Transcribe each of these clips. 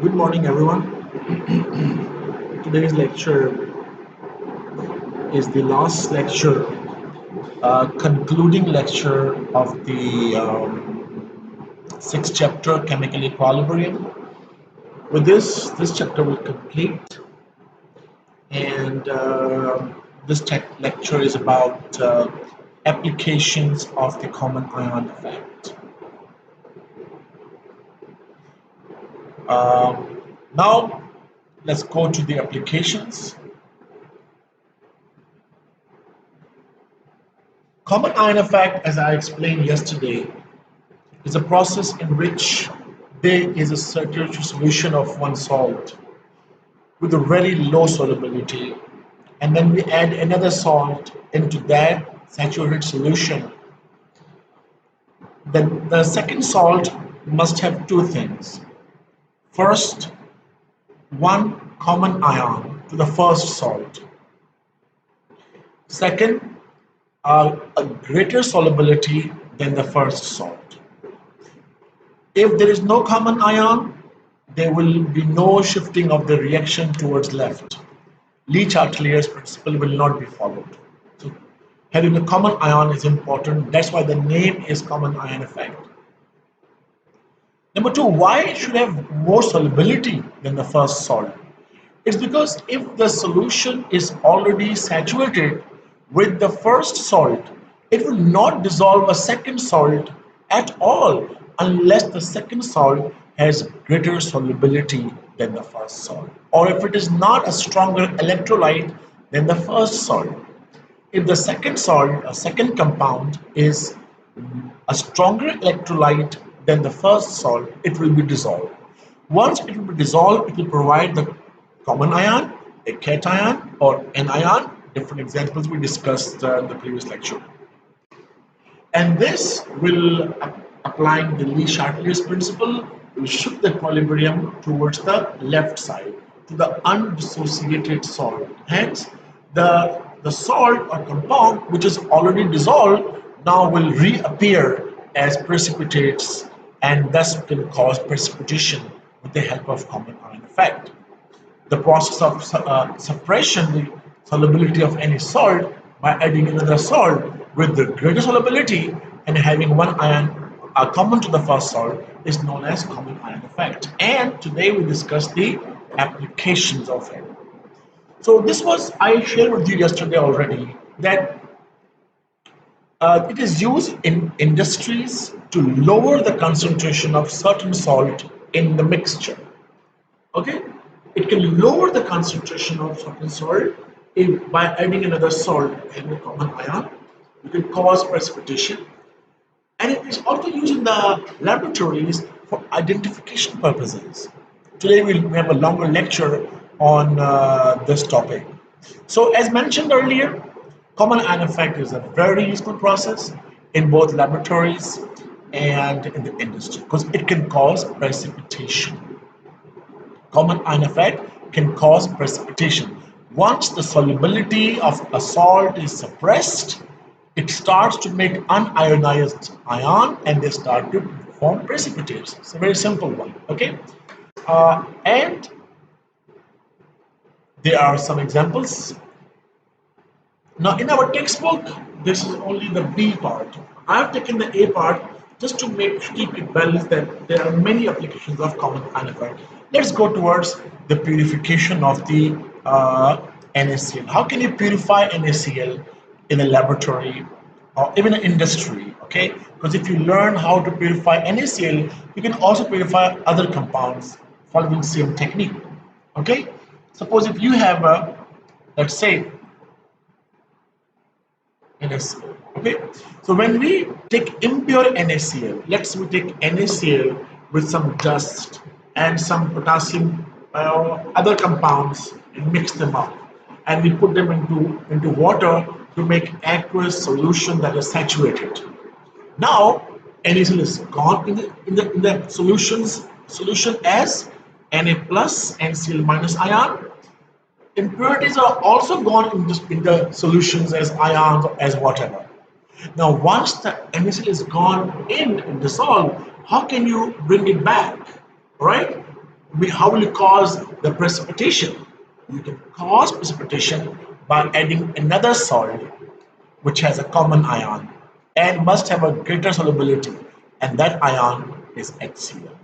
Good morning, everyone. Today's lecture is the last lecture, concluding lecture of the sixth chapter, Chemical Equilibrium. With this chapter will complete, and this lecture is about applications of the common ion effect. Now, let's go to the applications. Common ion effect, as I explained yesterday, is a process in which there is a saturated solution of one salt with a very low solubility, and then we add another salt into that saturated solution. Then the second salt must have two things. First, one common ion to the first salt. Second, a greater solubility than the first salt. If there is no common ion, there will be no shifting of the reaction towards left. Le-Chatelier's principle will not be followed. So having a common ion is important. That's why the name is common ion effect. Number two, why it should have more solubility than the first salt? It's because if the solution is already saturated with the first salt, it will not dissolve a second salt at all unless the second salt has greater solubility than the first salt, or if it is not a stronger electrolyte than the first salt. If the second salt, a second compound, is a stronger electrolyte than the first salt, it will be dissolved. Once it will be dissolved, it will provide the common ion, a cation, or an ion. Different examples we discussed in the previous lecture. And this will, applying the Le-Chatelier's principle, will shift the equilibrium towards the left side, to the undissociated salt. Hence, the salt or compound which is already dissolved now will reappear as precipitates and thus can cause precipitation with the help of common ion effect. The process of suppression, the solubility of any salt by adding another salt with the greater solubility and having one ion common to the first salt is known as common ion effect. And today we discuss the applications of it. So this was, I shared with you yesterday already that it is used in industries to lower the concentration of certain salt in the mixture. Okay, it can lower the concentration of certain salt by adding another salt having a common ion. It can cause precipitation, and it is also used in the laboratories for identification purposes. Today we have a longer lecture on this topic. So as mentioned earlier, common ion effect is a very useful process in both laboratories and in the industry because it can cause precipitation. Common ion effect can cause precipitation. Once the solubility of a salt is suppressed, it starts to make unionized ion and they start to form precipitates. It's a very simple one. Okay, and there are some examples. Now, in our textbook, this is only the B part. I have taken the A part just to keep it balanced that there are many applications of common ion effect. Let's go towards the purification of the NaCl. How can you purify NaCl in a laboratory or even an industry? Okay, because if you learn how to purify NaCl, you can also purify other compounds following same technique. Okay, suppose if you have a, let's say, NaCl. Okay, so when we take impure NaCl, let's we take NaCl with some dust and some potassium other compounds and mix them up, and we put them into water to make aqueous solution that is saturated. Now NaCl is gone in the solution as Na plus NCl minus ion. Impurities are also gone in the solutions as ions or as whatever. Now, once the NaCl is gone in and dissolved, how can you bring it back? Right? How will you cause the precipitation? You can cause precipitation by adding another salt which has a common ion and must have a greater solubility, and that ion is HCl.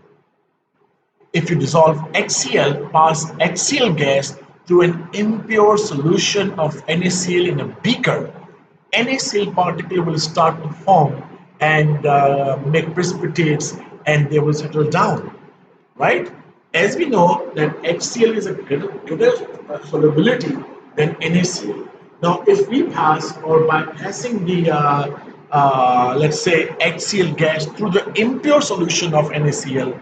If you dissolve HCl, pass HCl gas through an impure solution of NaCl in a beaker, NaCl particle will start to form and make precipitates, and they will settle down, right? As we know that HCl is a greater solubility than NaCl. Now, if we pass or by passing the let's say HCl gas through the impure solution of NaCl,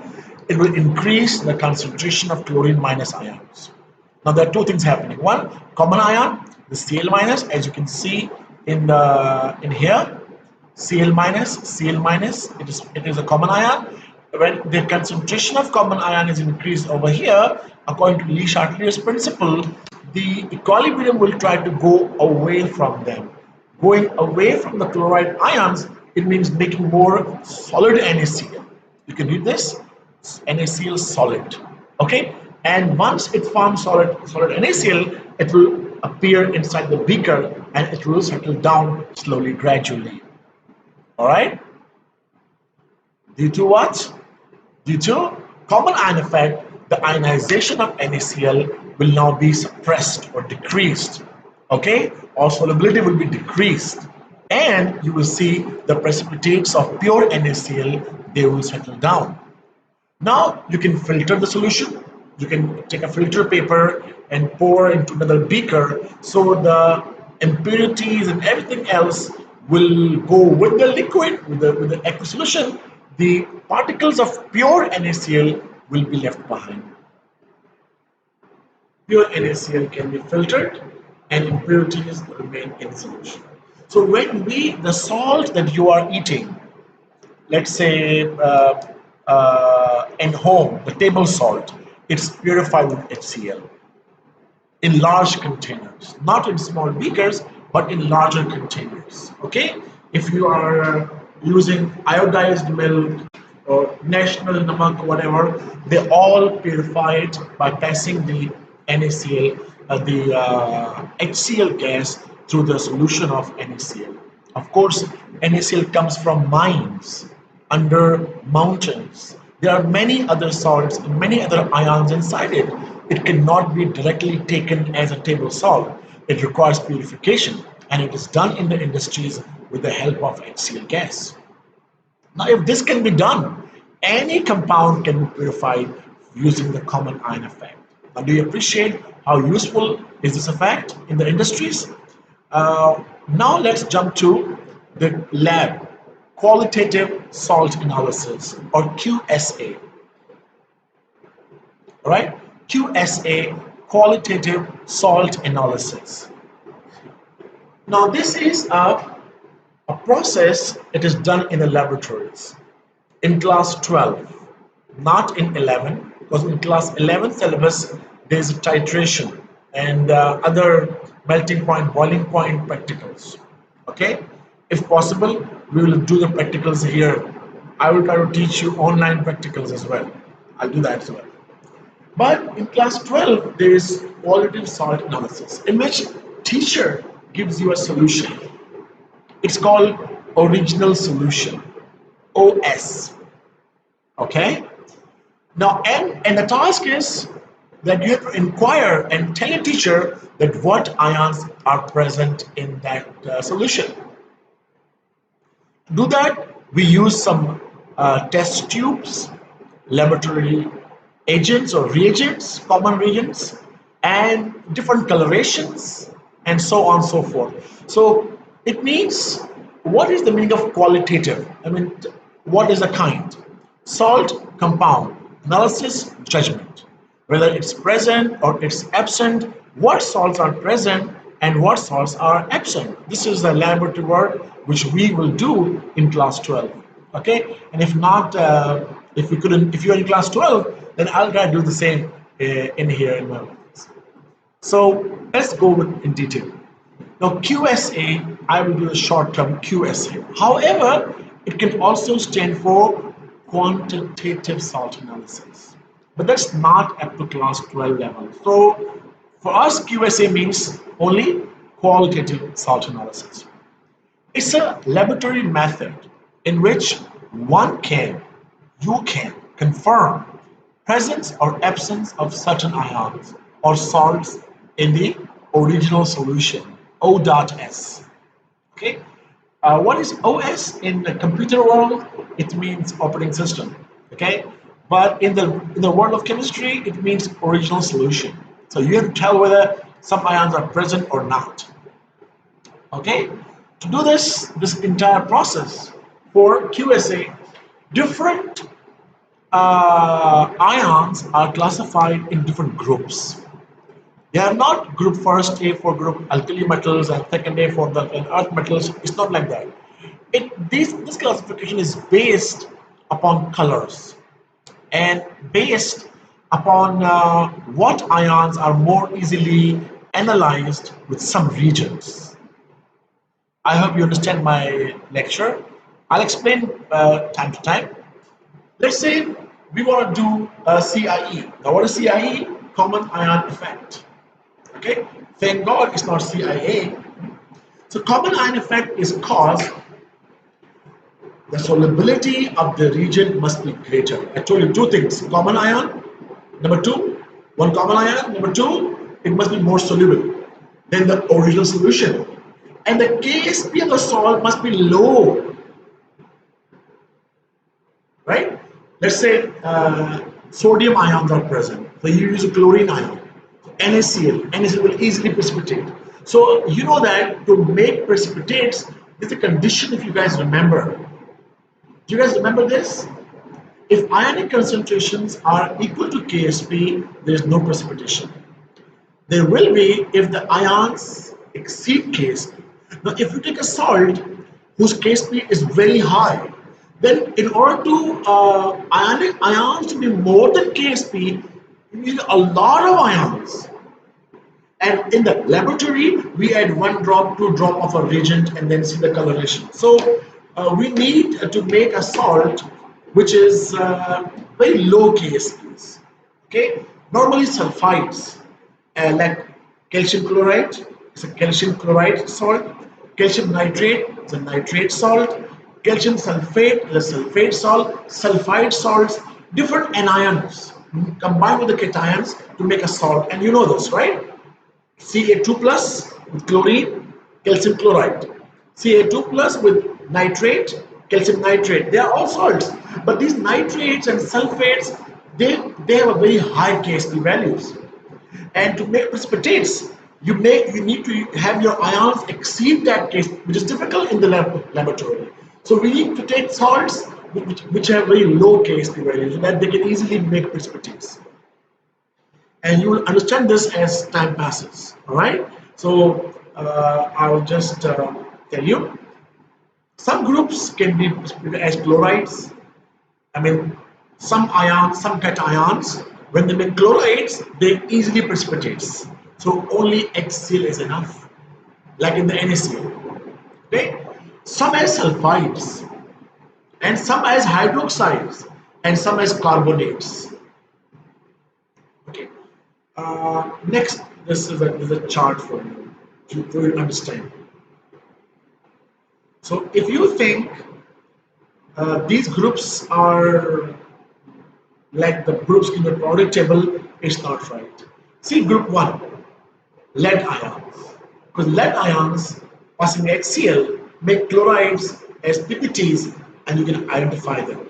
it will increase the concentration of chlorine minus ions. Now there are two things happening. One, common ion, the Cl minus, as you can see in here, Cl minus, it is a common ion. When the concentration of common ion is increased over here, according to Lee Chatelier's principle, the equilibrium will try to go away from them. Going away from the chloride ions, it means making more solid NaCl. You can read this, NaCl solid. Okay, and once it forms solid NaCl, it will appear inside the beaker and it will settle down slowly, gradually. All right. Due to what? Due to common ion effect, the ionization of NaCl will now be suppressed or decreased. Okay, or solubility will be decreased, and you will see the precipitates of pure NaCl, they will settle down. Now you can filter the solution. You can take a filter paper and pour into another beaker so the impurities and everything else will go with the liquid, with the aqueous solution. The particles of pure NaCl will be left behind. Pure NaCl can be filtered and impurities remain in solution. So the salt that you are eating, let's say in home, the table salt, it's purified with HCl in large containers, not in small beakers, but in larger containers. Okay, if you are using iodized milk or national namak, whatever, they all purify it by passing the NaCl, the HCl gas through the solution of NaCl. Of course, NaCl comes from mines under mountains. There are many other salts, many other ions inside it. It cannot be directly taken as a table salt. It requires purification, and it is done in the industries with the help of HCl gas. Now, if this can be done, any compound can be purified using the common ion effect. Now, do you appreciate how useful is this effect in the industries? Now, let's jump to the lab, qualitative salt analysis, or QSA. All right, QSA, qualitative salt analysis. Now, this is a process that is done in the laboratories in class 12, not in 11, because in class 11 syllabus there is titration and other melting point, boiling point practicals. Okay, if possible, we will do the practicals here. I will try to teach you online practicals as well. I'll do that as well. But in class 12, there is qualitative salt analysis, in which teacher gives you a solution. It's called original solution, OS. Okay. Now, and the task is that you have to inquire and tell your teacher that what ions are present in that solution. To do that, we use some test tubes, laboratory agents or reagents, common reagents, and different colorations, and so on and so forth. So it means, what is the meaning of qualitative? I mean, what is a kind? Salt, compound, analysis, judgment. Whether it's present or it's absent, what salts are present and what salts are absent. This is the laboratory work which we will do in class 12. Okay, and if not, if we couldn't, if you're in class 12, then I'll try to do the same in here in my office. So let's go in detail. Now QSA, I will do the short term QSA. However, it can also stand for quantitative salt analysis. but that's not up to class 12 level. So for us, QSA means only qualitative salt analysis. It's a laboratory method in which one can, you can confirm presence or absence of certain ions or salts in the original solution, O.S. Okay. What is OS in the computer world? It means operating system. Okay, but in the world of chemistry, it means original solution. So you have to tell whether some ions are present or not. Okay, to do this entire process for QSA, different ions are classified in different groups. They are not group first A for group alkali metals and second A for the earth metals. It's not like that. This classification is based upon colors and based upon what ions are more easily analyzed with some regions. I hope you understand my lecture. I'll explain time to time. Let's say we want to do a CIE. Now, what is CIE? Common ion effect. Okay, thank God it's not CIA. So common ion effect is caused the solubility of the region must be greater. I told you two things: common ion, number two, one common ion, number two, it must be more soluble than the original solution, and the Ksp of the salt must be low, right? Let's say sodium ions are present, so you use a chlorine ion, NaCl will easily precipitate. So you know that to make precipitates, there's a condition if you guys remember. Do you guys remember this? If ionic concentrations are equal to Ksp, there is no precipitation. There will be if the ions exceed Ksp. Now, if you take a salt whose Ksp is very high, then in order to ionic ions to be more than Ksp, you need a lot of ions. And in the laboratory, we add 1 drop, 2 drop of a reagent and then see the coloration. So we need to make a salt which is very low Ksps. Okay, normally sulfides like calcium chloride, it's a calcium chloride salt, calcium nitrate is a nitrate salt, calcium sulfate is a sulfate salt, sulfide salts, different anions combined with the cations to make a salt, and you know this, right? Ca2 plus with chlorine, calcium chloride. Ca2 plus with nitrate, calcium nitrate. They are all salts, but these nitrates and sulfates, they have a very high Ksp values. And to make precipitates, you need to have your ions exceed that case, which is difficult in the laboratory. So we need to take salts which have very low Ksp values so that they can easily make precipitates. And you will understand this as time passes. All right. So I'll just tell you. Some groups can be precipitated as chlorides. I mean, some ions, some cations, when they make chlorides, they easily precipitates. So only HCl is enough, like in the NaCl. Okay. Some as sulfides, and some as hydroxides, and some as carbonates. Okay. Next, this is a chart for you to understand. So if you think these groups are like the groups in the periodic table, it's not right. See group 1, lead ions. Because lead ions passing HCl make chlorides as PPTs and you can identify them.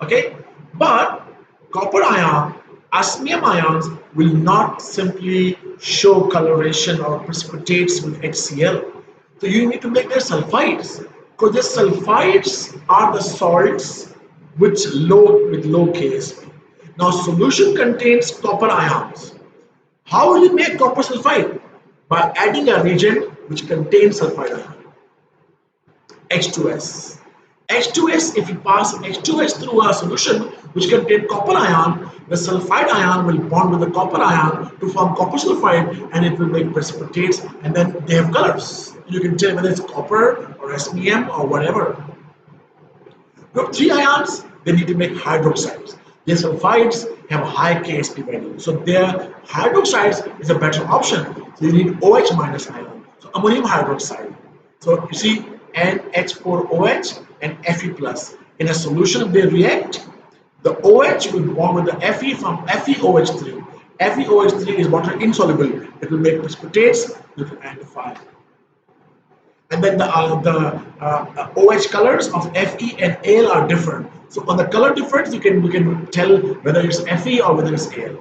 Okay? But copper ion, osmium ions will not simply show coloration or precipitates with HCl. So you need to make their sulfides, because the sulfides are the salts with low Ksp. Now solution contains copper ions. How will you make copper sulfide? By adding a reagent which contains sulfide ion, H2S. H2S, if you pass H2S through a solution which contains copper ion, the sulfide ion will bond with the copper ion to form copper sulfide and it will make precipitates, and then they have colors. You can tell whether it's copper or osmium or whatever. Group 3 ions, they need to make hydroxides. Their sulfides have high KSP value. So their hydroxides is a better option. So you need OH minus ion. So ammonium hydroxide. So you see NH4OH and Fe plus. In a solution, they react. The OH will bond with the Fe from FeOH3. FeOH3 is water insoluble. It will make precipitates. You can add fire. And then the OH colors of Fe and Al are different. So on the color difference, you can tell whether it's Fe or whether it's Al.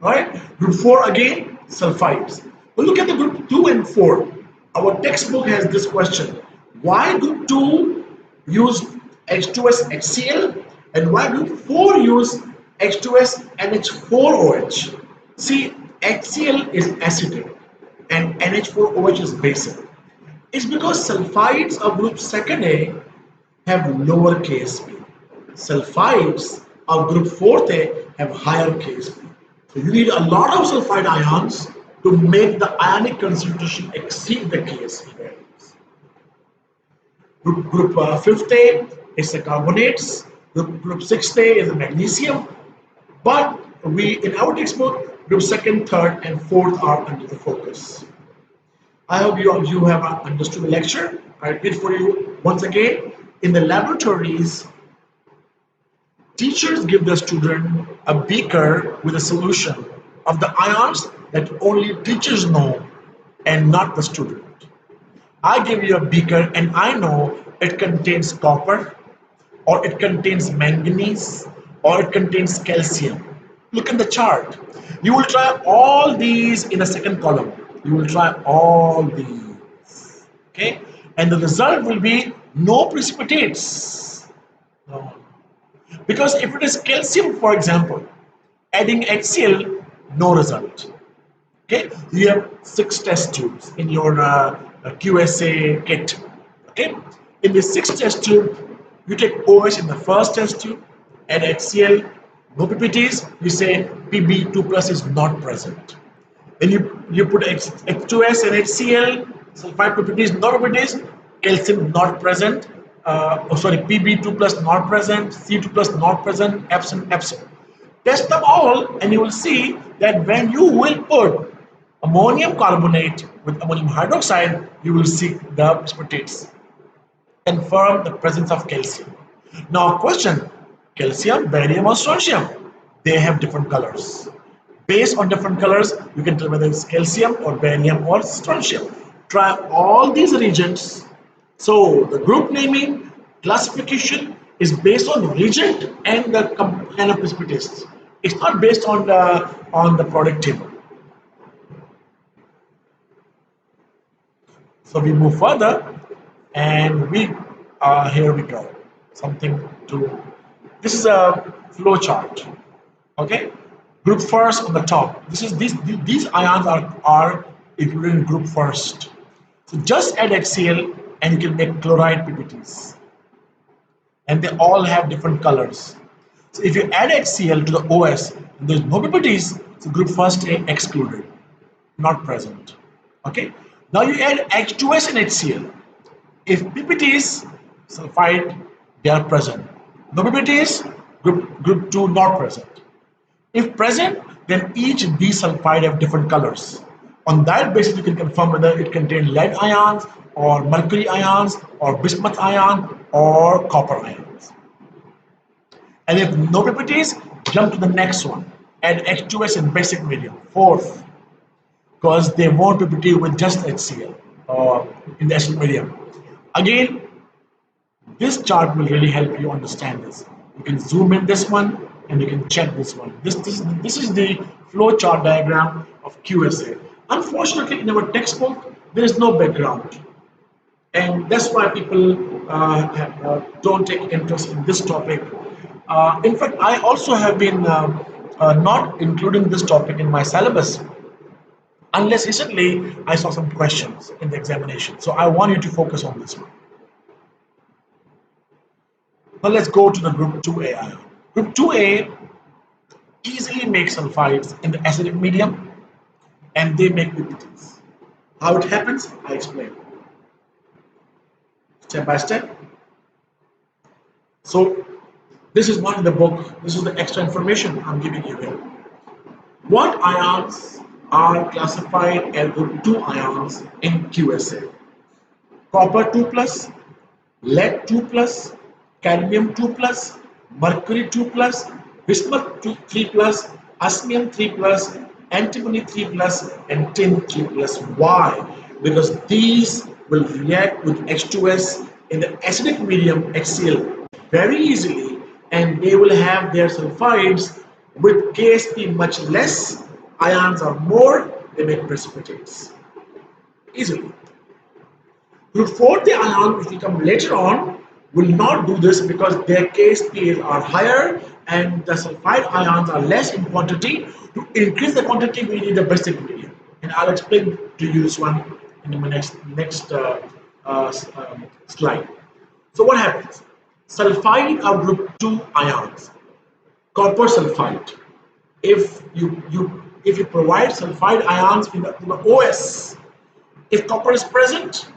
All right. Group 4 again, sulfides. Well, look at the group 2 and 4. Our textbook has this question: why group 2 use H2S HCl and why group 4 use H2S NH4OH? See, HCl is acidic and NH4OH is basic. It's because sulfides of group 2A have lower KSP. Sulfides of group 4A have higher KSP. So you need a lot of sulfide ions to make the ionic concentration exceed the KSP values. Group 5A is the carbonates. Group 6A is the magnesium. But we in our textbook, group 2nd, 3rd, and 4th are under the focus. I hope you have understood the lecture. I repeat for you once again. In the laboratories, teachers give the student a beaker with a solution of the ions that only teachers know and not the student. I give you a beaker and I know it contains copper or it contains manganese or it contains calcium. Look at the chart. You will try all these in a second column. You will try all these. Okay? And the result will be no precipitates. No. Because if it is calcium, for example, adding HCl, no result. Okay? You have 6 test tubes in your QSA kit. Okay? In the 6 test tube, you take OH in the first test tube, add HCl, no PPTs, you say Pb2 plus is not present. Then you put H2S and HCl, sulfide PPTs, no PPTs, calcium not present, Pb2 plus not present, C2 plus not present, absent, absent. Test them all and you will see that when you will put ammonium carbonate with ammonium hydroxide, you will see the precipitates. Confirm the presence of calcium. Now question, calcium, barium or strontium? They have different colors. Based on different colors, you can tell whether it's calcium or barium or strontium. Try all these reagents. So the group naming classification is based on reagent and the kind of precipitates. It's not based on the product table. So we move further, and here we go. Something to. This is a flow chart. Okay, group first on the top. These ions are included in group first. So just add HCl and you can make chloride PPTs, and they all have different colors. So if you add HCl to the OS, and there's no PPTs, so group first A excluded, not present. Okay. Now you add H2S and HCl. If PPTs sulfide, they are present. No PPTs, group 2 not present. If present, then each disulfide have different colors. On that basis, you can confirm whether it contains lead ions or mercury ions or bismuth ion or copper ions. And if no PPTs, jump to the next one. Add H2S in basic medium, 4th, because they won't PPT with just HCl in the acid medium. Again, this chart will really help you understand this. You can zoom in this one and you can check this one. This is the flow chart diagram of QSA. Unfortunately, in our textbook, there is no background. And that's why people don't take interest in this topic. In fact, I also have been not including this topic in my syllabus, unless recently I saw some questions in the examination. So I want you to focus on this one. Now let's go to the group 2A ion. Group 2A easily makes sulfides in the acidic medium and they make PPTs. How it happens, I explain. Step by step. So This is not in the book. This is the extra information I'm giving you here. What ions are classified as group 2 ions in QSA? Copper 2 plus, lead 2 plus, cadmium 2 plus, mercury 2 plus, bismuth 3 plus, osmium 3 plus, antimony 3 plus, and tin 3 plus. Why? Because these will react with H2S in the acidic medium HCl very easily, and they will have their sulfides with KSP much less. Ions are more, they make precipitates easily. Group 4, the ion, which will come later on, will not do this because their KSPs are higher and the sulfide ions are less in quantity. To increase the quantity, we need a basic medium. And I'll explain to you this one in my next slide. So what happens? Sulfide are group 2 ions. Copper sulfide. If you provide sulfide ions in the OS, if copper is present,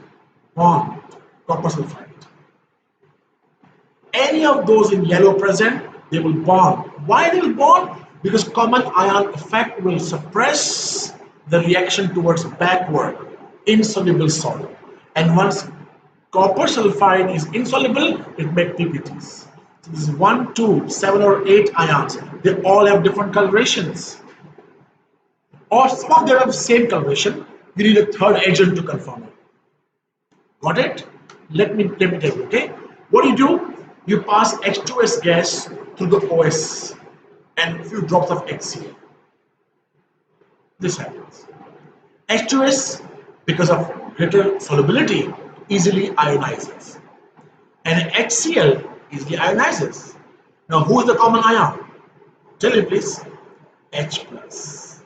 bond, copper sulfide. Any of those in yellow present, they will bond. Why they will bond? Because common ion effect will suppress the reaction towards backward, insoluble salt. And once copper sulfide is insoluble, it makes PPTs. So this is 1, 2, 7 or 8 ions. They all have different colorations. Or some of them have the same coloration. You need a third agent to confirm it. Got it? Let me tell you, okay? What do? You pass H2S gas through the OS and a few drops of HCl. This happens. H2S, because of greater solubility, easily ionizes. And HCl easily ionizes. Now, who is the common ion? Tell me, please. H plus.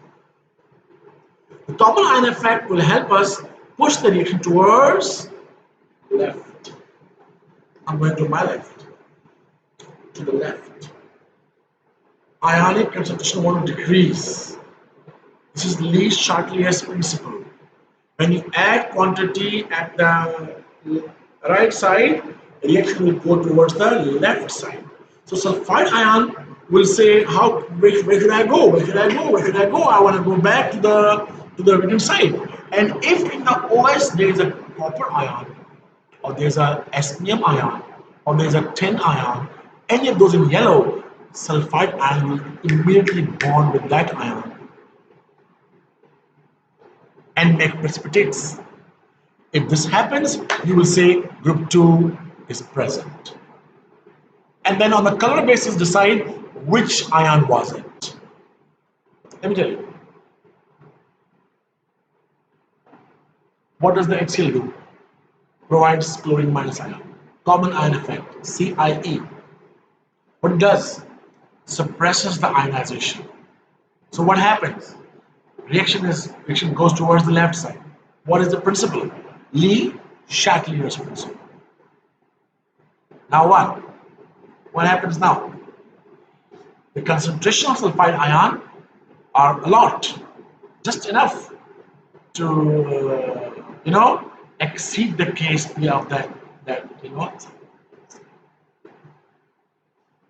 The common ion effect will help us push the reaction towards left. I'm going to my left. To the left. Ionic concentration want to decrease. This is Lee-Chatelier's principle. When you add quantity at the right side, the reaction will go towards the left side. So sulfide ion will say, where should I go? Where should I go? Where should I go? I want to go back to the right side. And if in the OS there is a copper ion, or there's a osmium ion, or there's a tin ion, any of those in yellow, sulfide ion will immediately bond with that ion and make precipitates. If this happens, you will say group 2 is present. And then on the color basis, decide which ion was it. Let me tell you. What does the HCl do? Provides chlorine minus ion. Common ion effect, CIE. What it does? Suppresses the ionization. So what happens? Reaction goes towards the left side. What is the principle? Lee-Chatelier's principle. Now what? What happens now? The concentration of sulfide ion are a lot, just enough to exceed the KSP of that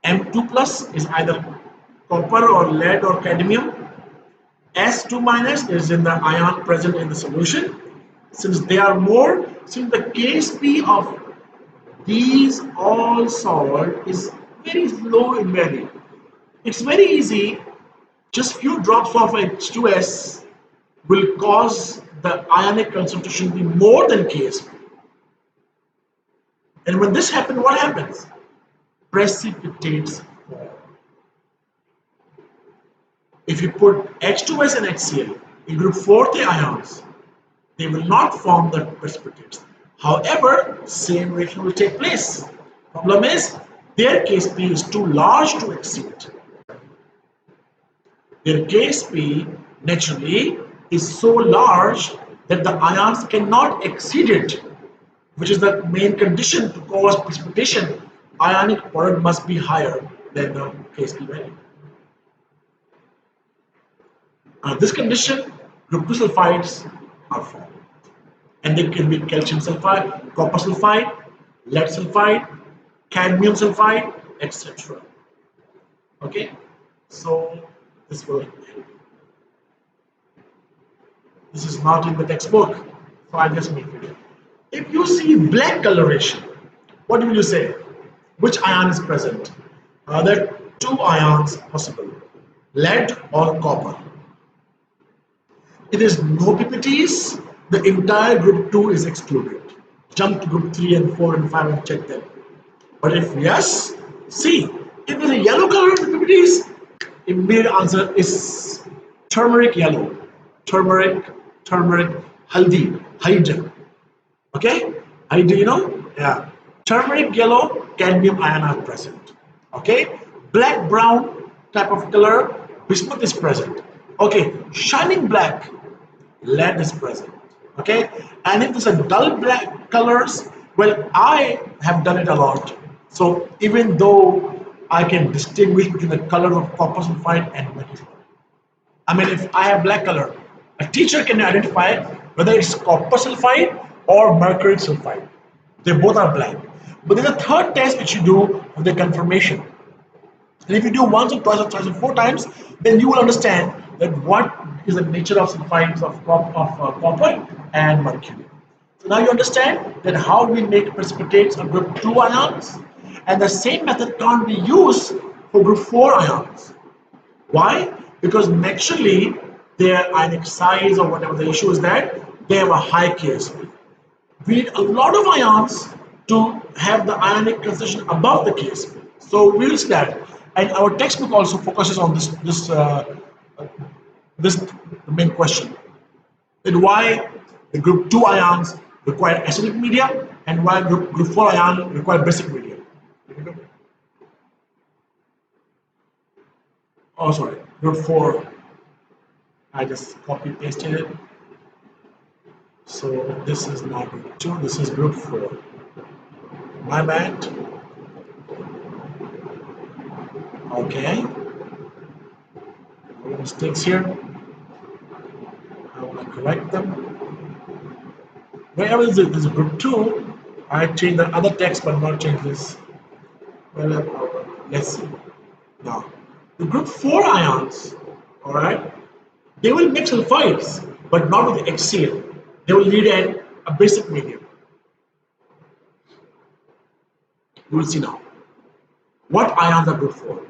M2 plus is either copper or lead or cadmium. S2 minus is in the ion present in the solution. Since they are more, since the KSP of these all salt is very low in value, it's very easy. Just few drops of H2S will cause the ionic concentration to be more than KSP. And when this happens, what happens? Precipitates form. If you put H2S and HCl in group 4 the ions, they will not form the precipitates. However, same reaction will take place. Problem is, their KSP is too large to exceed. Their KSP naturally is so large that the ions cannot exceed it, which is the main condition to cause precipitation. Ionic product must be higher than the KSP value. This condition, group 2 sulfides are formed. And they can be calcium sulfide, copper sulfide, lead sulfide, cadmium sulfide, etc. Okay, so this will this is not in the textbook, so I just make it. If you see black coloration, what will you say? Which ion is present? Are there two ions possible? Lead or copper? It is no PPTs, the entire group 2 is excluded. Jump to group 3 and 4 and 5 and check them. But if yes, see, if there's a yellow color in the PPTs, immediate answer is turmeric yellow. Turmeric, turmeric, haldi, hydra. Okay? Hydra, you know? Yeah. Turmeric yellow, cadmium ion are present. Okay? Black brown type of color, bismuth is present. Okay, shining black, lead is present. Okay, and if there's a dull black colors, well, I have done it a lot. So even though I can distinguish between the color of copper sulfide and metal, I mean, if I have black color, a teacher can identify whether it's copper sulfide or mercury sulfide. They both are black. But there's a third test which you do for the confirmation. And if you do once or twice or thrice or four times, then you will understand that what is the nature of sulfides of, copper and mercury. So now you understand that how we make precipitates of group 2 ions, and the same method can't be used for group 4 ions. Why? Because naturally their ionic size or whatever the issue is that they have a high KSP. We need a lot of ions to have the ionic concentration above the KSP. So we will see that. And our textbook also focuses on this main question. That why the group 2 ions require acidic media and why group 4 ion require basic media. Oh, sorry, group 4. I just copy pasted it. So this is not group 2, this is group 4. My bad. Okay. No mistakes here. I want to correct them. Wherever is it? This is group 2. I changed the other text but not change this. Well, let's see. Now, the group 4 ions, alright, they will make sulfides, but not with HCl. They will need a basic medium. You will see now. What ions are group 4?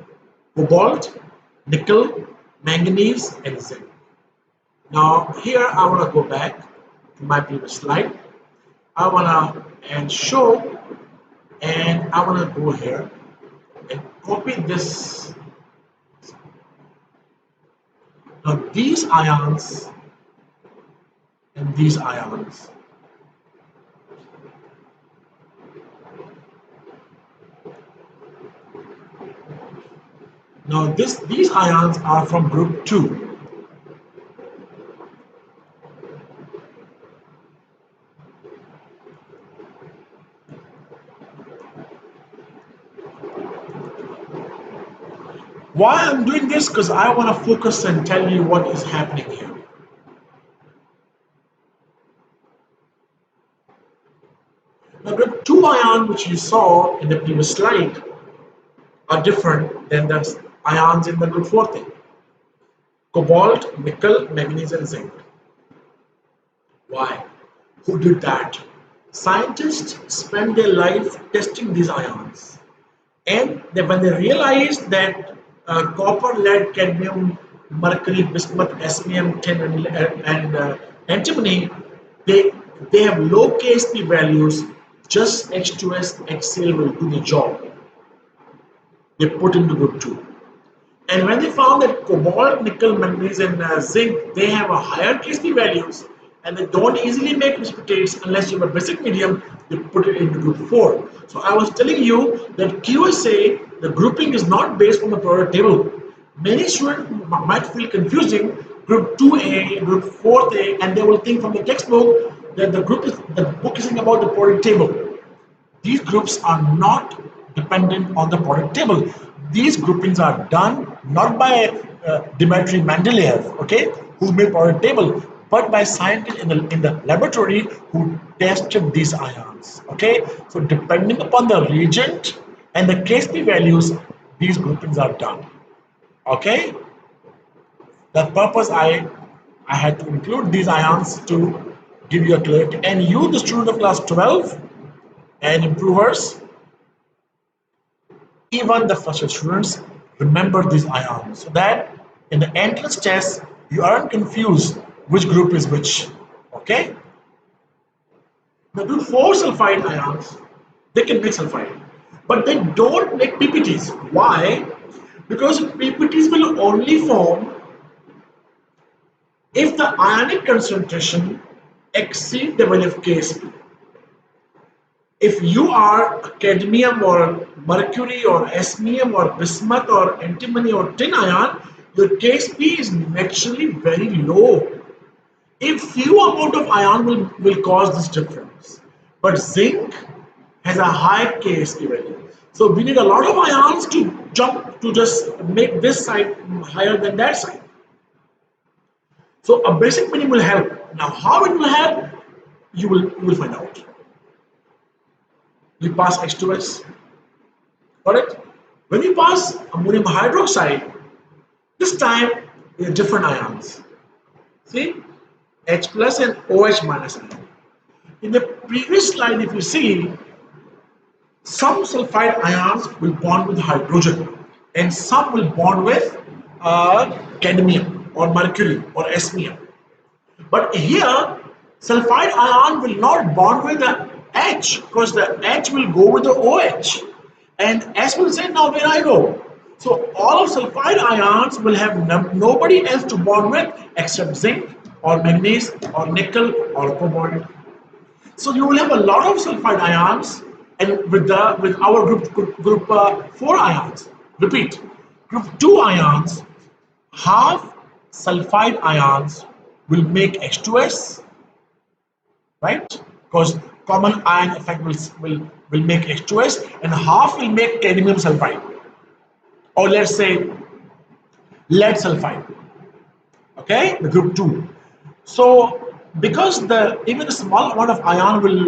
Cobalt, nickel, manganese, and zinc. Now, here I want to go back to my previous slide. I want to and show, and I want to go here and copy this. Now, these ions and these ions. Now, these ions are from group 2. Why I'm doing this? Because I want to focus and tell you what is happening here. Now, group 2 ion, which you saw in the previous slide, are different than the ions in the group 4 thing. Cobalt, nickel, manganese, and zinc. Why? Who did that? Scientists spend their life testing these ions. And when they realized that copper, lead, cadmium, mercury, bismuth, osmium, tin, and antimony, they, they have low KSP values, just H2S, HCl will do the job. They put into group 2. And when they found that cobalt, nickel, manganese, and zinc, they have a higher KSP values and they don't easily make precipitates unless you have a basic medium, they put it into group 4. So I was telling you that QSA, the grouping is not based on the periodic table. Many students might feel confusing, group 2A, group 4A, and they will think from the textbook that the book is about the periodic table. These groups are not dependent on the periodic table. These groupings are done not by Dmitry Mendeleev, okay, who made periodic table, but by scientists in the laboratory who tested these ions. Okay, so depending upon the reagent and the KSP values, these groupings are done. Okay, the purpose I had to include these ions to give you a clarity. And you, the student of class 12 and improvers, even the first year students, remember these ions so that in the entrance test you aren't confused which group is which. Okay, the group 4 sulfide ions, they can make sulfide, but they don't make PPTs. Why? Because PPTs will only form if the ionic concentration exceed the value of Ksp. If you are cadmium or mercury or osmium or bismuth or antimony or tin ion, your Ksp is naturally very low. A few amount of ion will cause this difference. But zinc has a high Ksp value. So we need a lot of ions to jump to just make this side higher than that side. So a basic minimum will help. Now how it will help, you will find out. You pass H2S, got it? When you pass ammonium hydroxide, this time we have different ions. See, H plus and OH minus ion. In the previous slide, if you see, some sulfide ions will bond with hydrogen and some will bond with cadmium or mercury or osmium. But here, sulfide ion will not bond with the H because the H will go with the OH. And S will say, now where I go? So all of sulfide ions will have nobody else to bond with except zinc or manganese or nickel or cobalt. So you will have a lot of sulfide ions, and with our group 4 ions. Repeat, group 2 ions, half sulfide ions will make H2S, right? Because common ion effect will make H2S, and half will make cadmium sulfide, or let's say lead sulfide. Okay, the group 2. So because the even a small amount of ion will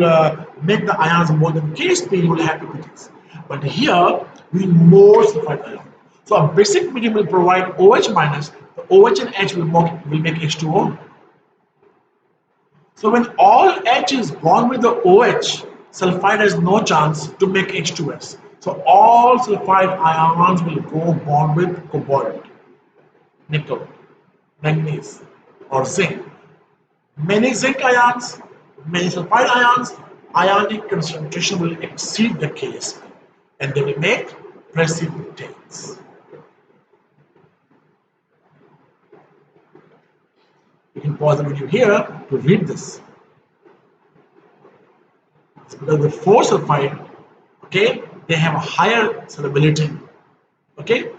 make the ions more than Ksp, you will have PPTs. But here we need more sulfide ion. So a basic medium will provide OH minus. The OH and H will make H2O. So when all H is bond with the OH, sulfide has no chance to make H2S. So all sulfide ions will go bond with cobalt, nickel, manganese, or zinc. Many zinc ions, many sulfide ions, ionic concentration will exceed the Ksp and they will make precipitates. You can pause the video here to read this. It's because the 4 sulfide, okay, they have a higher solubility. Okay,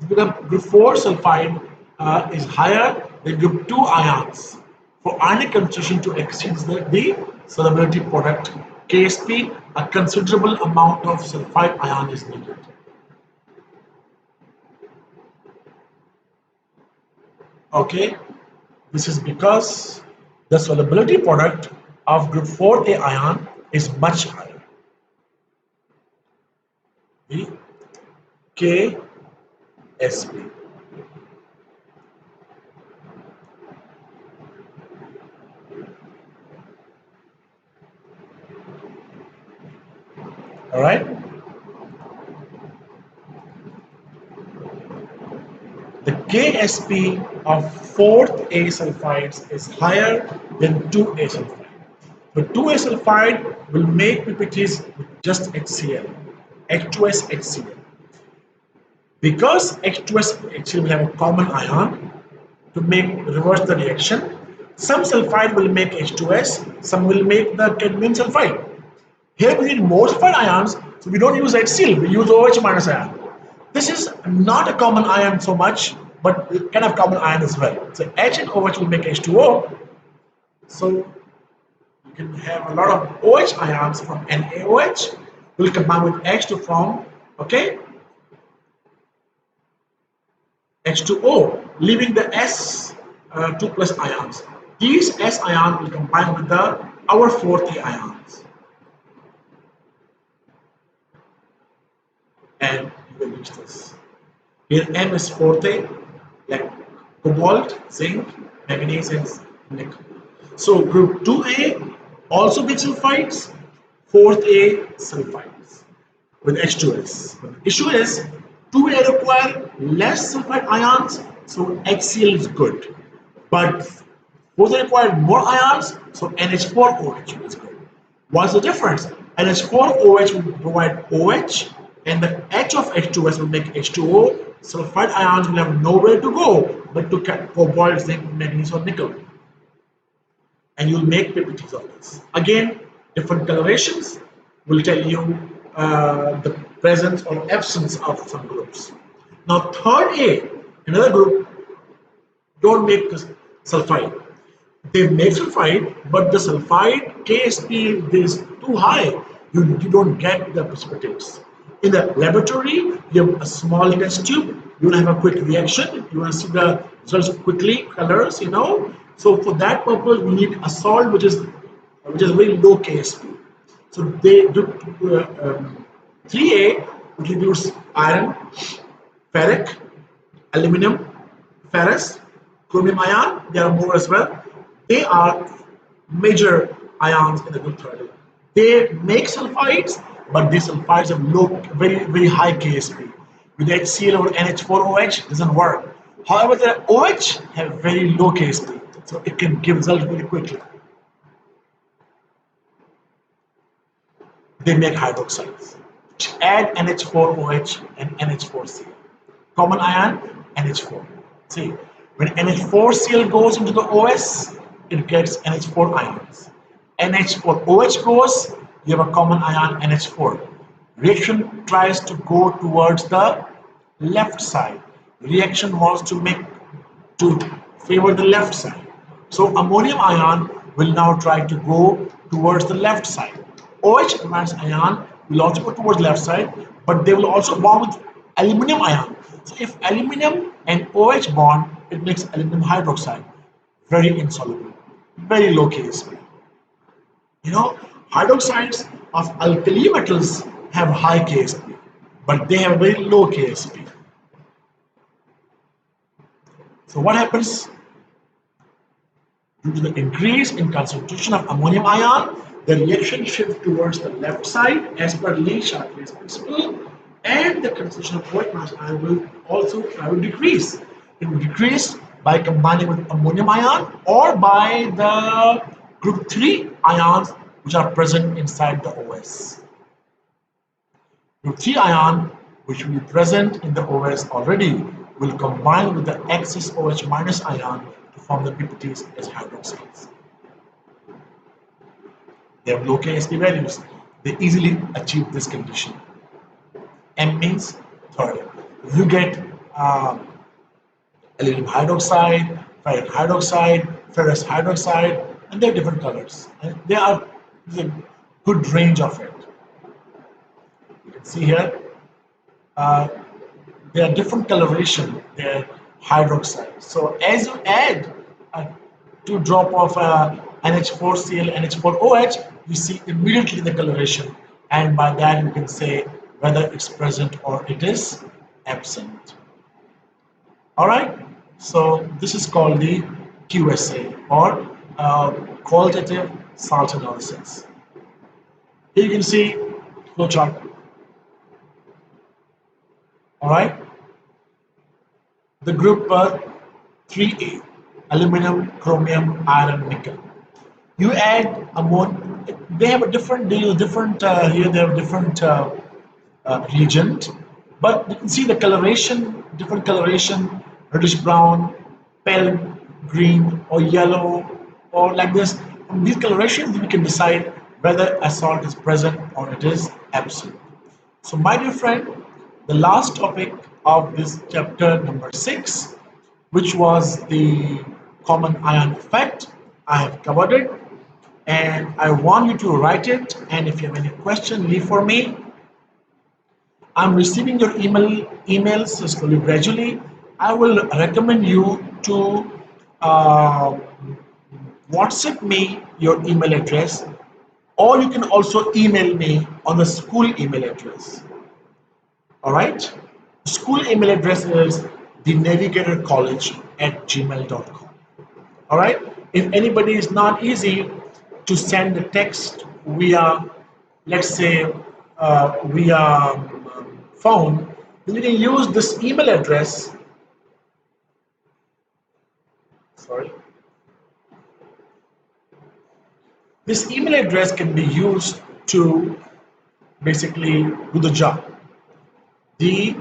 because group 4 sulfide is higher than group 2 ions. For ionic concentration to exceed the solubility product Ksp, a considerable amount of sulfide ion is needed. Okay, this is because the solubility product of group 4A ion is much higher. The Ksp. All right. The Ksp of 4th A sulfides is higher than 2A sulfide. The 2A sulfide will make PPTs with just HCl, H2S HCl. Because H2S HCl will have a common ion to make reverse the reaction, some sulfide will make H2S, some will make the cadmium sulfide. Here we need more sulfide ions, so we don't use HCl, we use OH minus ion. This is not a common ion so much, but it can have common ion as well. So H and OH will make H2O. So you can have a lot of OH ions from NaOH will combine with H to form, okay, H2O, leaving the S 2 plus ions. These S ions will combine with our 4th ions. And you will reach this. Here M is fourth A, like cobalt, zinc, manganese, and nickel. So group 2A also big sulfides, fourth A sulfides with H2S. But the issue is 2A require less sulfide ions, so HCl is good. But both require more ions, so NH4OH is good. What's the difference? NH4OH will provide OH, and the H of H2S will make H2O. Sulfide ions will have nowhere to go but to cobalt, zinc, manganese, or nickel. And you'll make PPTs of this. Again, different colorations will tell you the presence or absence of some groups. Now, third A, another group, don't make this sulfide. They make sulfide, but the sulfide KSP is too high. You don't get the precipitates. In the laboratory, you have a small test tube. You want to have a quick reaction. You want to see the results quickly, colors, So for that purpose, we need a salt which is very low KSP. So they do 3A, which includes iron, ferric, aluminum, ferrous, chromium ion. There are more as well. They are major ions in the group third. They make sulfides, but these sulfides have low, very, very high KSP. With HCl or NH4OH, doesn't work. However, the OH have very low KSP, so it can give results very quickly. They make hydroxides, which add NH4OH and NH4Cl. Common ion, NH4. See, when NH4Cl goes into the OS, it gets NH4 ions. NH4OH goes, you have a common ion NH4. Reaction tries to go towards the left side. Reaction wants to favor the left side. So ammonium ion will now try to go towards the left side. OH minus ion will also go towards the left side, but they will also bond with aluminum ion. So if aluminum and OH bond, it makes aluminum hydroxide. Very insoluble, very low KSP. Hydroxides of alkali metals have high KSP, but they have very low KSP. So what happens? Due to the increase in concentration of ammonium ion, the reaction shifts towards the left side as per Lee-Chatelier's principle, and the concentration of OH minus ion will also decrease. It will decrease by combining with ammonium ion or by the group 3 ions which are present inside the OS. Group 3 ion, which will be present in the OS already, will combine with the excess OH minus ion to form the PPTs as hydroxides. They have low KSP values. They easily achieve this condition. M means third. You get aluminum hydroxide, ferric hydroxide, ferrous hydroxide, and they're different colors. And there's a good range of it. You can see here, there are different coloration. They're hydroxide. So as you add 2 drop of NH4Cl, NH4OH, you see immediately the coloration, and by that you can say whether it's present or it is absent. Alright, so this is called the QSA or qualitative salt analysis. Here you can see flowchart. Alright, the group 3A, aluminum, chromium, iron, nickel. You add ammonia. They have a different here they have different reagent, but you can see the coloration, different coloration, reddish brown, pale green, or yellow, or like this. From these colorations, we can decide whether a salt is present or it is absent. So, my dear friend, the last topic of this chapter number 6, which was the common ion effect, I have covered it, and I want you to write it, and if you have any question, leave for me. I'm receiving your emails slowly, gradually. I will recommend you to WhatsApp me your email address, or you can also email me on the school email address. All right? School email address is thenavigatorcollege@gmail.com. All right. If anybody is not easy to send the text via, let's say, via phone, then you can use this email address. Sorry. This email address can be used to basically do the job. The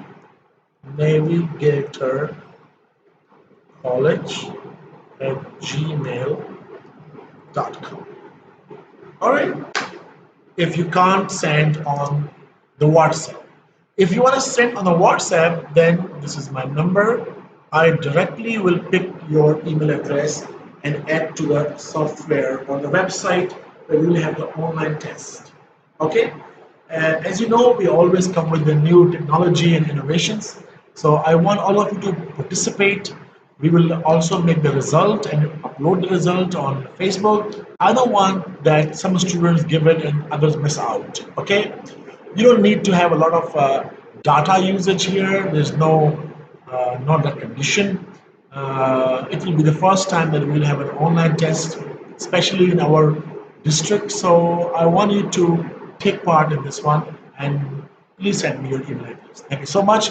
navigator college at gmail.com. All right. If you can't send on the WhatsApp. If you want to send on the WhatsApp, then this is my number. I directly will pick your email address and add to the software or the website where we will have the online test. Okay? And as you know, we always come with the new technology and innovations. So I want all of you to participate. We will also make the result and upload the result on Facebook. I don't want that some students give it and others miss out. Okay? You don't need to have a lot of data usage here. There's not that condition. It will be the first time that we will have an online test, especially in our district. So I want you to take part in this one and please send me your email address. Thank you so much.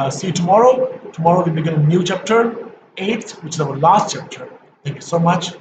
See you tomorrow. Tomorrow we begin a new chapter, 8, which is our last chapter. Thank you so much.